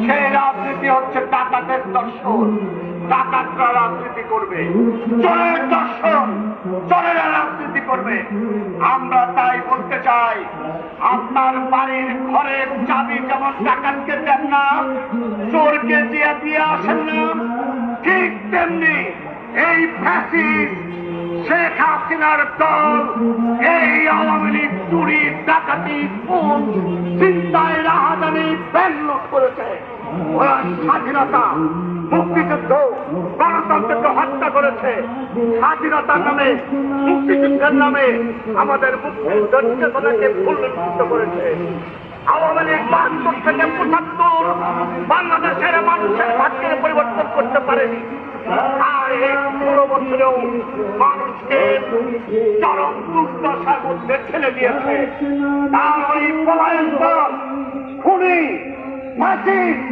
সেই রাজনীতি হচ্ছে ডাকাতের দর্শন। ডাকাতরা রাজনীতি করবে, চোরের দর্শন, চোরেরা রাজনীতি করবে। আমরা তাই বলতে চাই, আপনার বাড়ির ঘরের চাবি যেমন ডাকাতকে দেন না, চোরকে দিয়ে আসেন না, ঠিক তেমনি এই ফ্যাসিস্ট শেখ হাসিনার দল এই আওয়ামী লীগ চুরি, ডাকাতি, খুন, চিন্তায়, রাহাজানি, ব্যাংক লুট করেছে। ওরা স্বাধীনতা, মুক্তিযুদ্ধ, গণতন্ত্রকে হত্যা করেছে। স্বাধীনতার নামে, মুক্তিযুদ্ধের নামে আমাদের মুক্তিযুদ্ধের চেতনাকে ভুলুণ্ঠিত করেছে। আওয়ামী লীগ ৭২ থেকে ৭৫ বাংলাদেশের মানুষের ভাগ্যের পরিবর্তন করতে পারেনি। আর এই ১৬ বছরেও মানুষকে চরম দুর্দশার মধ্যে ঠেলে দিয়েছে। তার ওই পলায়ন দল, খুনি, ফাঁসিস্ট,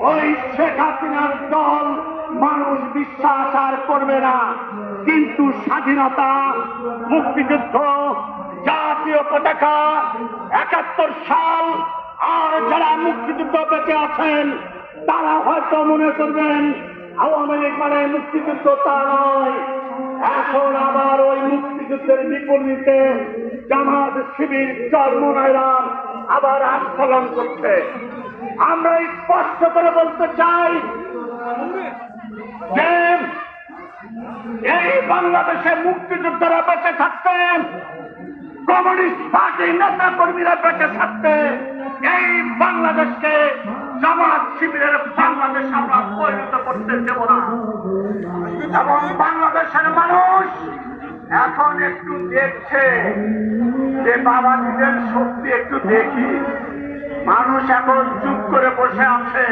ওই শেখ হাসিনার দল মানুষ বিশ্বাস আর করবে না। কিন্তু স্বাধীনতা, মুক্তিযুদ্ধ, জাতীয় পতাকা, ৭১ সাল, আর যারা মুক্তিযুদ্ধ বেঁচে আছেন তারা হয়তো মনে করবেন আওয়ামী লীগ মানে মুক্তিযুদ্ধ। তা নয়। এখন আবার ওই মুক্তিযুদ্ধের বিপরীতে জামাত, শিবির, চরমনাইরা আবার আস্ফলন করছে। আমরা স্পষ্ট করে বলতে চাই যে এই বাংলাদেশে মুক্তিযোদ্ধারা বেঁচে থাকতেন, কমিউনিস্ট পার্টির নেতা কর্মীরা বেঁচে থাকতে এই বাংলাদেশকে জামাত, শিবিরের বাংলাদেশ আমরা পরিণত করতে দেব না। এবং বাংলাদেশের মানুষ এখন একটু দেখছে যে বাবাজিদের শক্তি একটু দেখি। মানুষ এখন চুপ করে বসে আছে,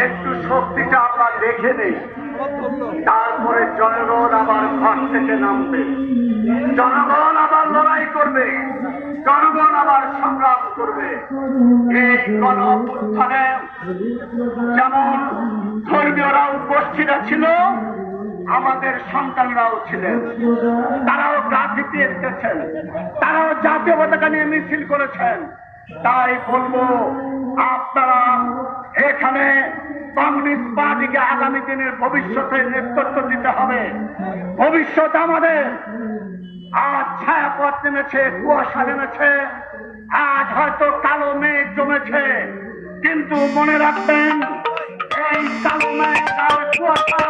একটু শক্তিটা আমরা দেখে নেই। তারপরে জনগণ আবার ঘর থেকে নামবে, জনগণ আবার লড়াই করবে, জনগণ আবার সংগ্রাম করবে। এই গণঅভ্যুত্থানে যেমন ধর্মীয়রা উপস্থিত ছিল, আমাদের সন্তানরাও ছিলেন, তারাও রাজনীতি এসেছেন, তারাও জাতীয় পতাকা নিয়ে মিছিল করেছেন। তাই বলবো, আপনারা এখানে কমিউনিস্ট পার্টিকে আগামী দিনের ভবিষ্যতে নেতৃত্ব দিতে হবে। ভবিষ্যৎ আমাদের। আজ ছায়াপথ নেমেছে, কুয়াশা নেমেছে, আজ হয়তো কালো মেঘ জমেছে, কিন্তু মনে রাখবেন এই কালো মেঘ আর কুয়াশা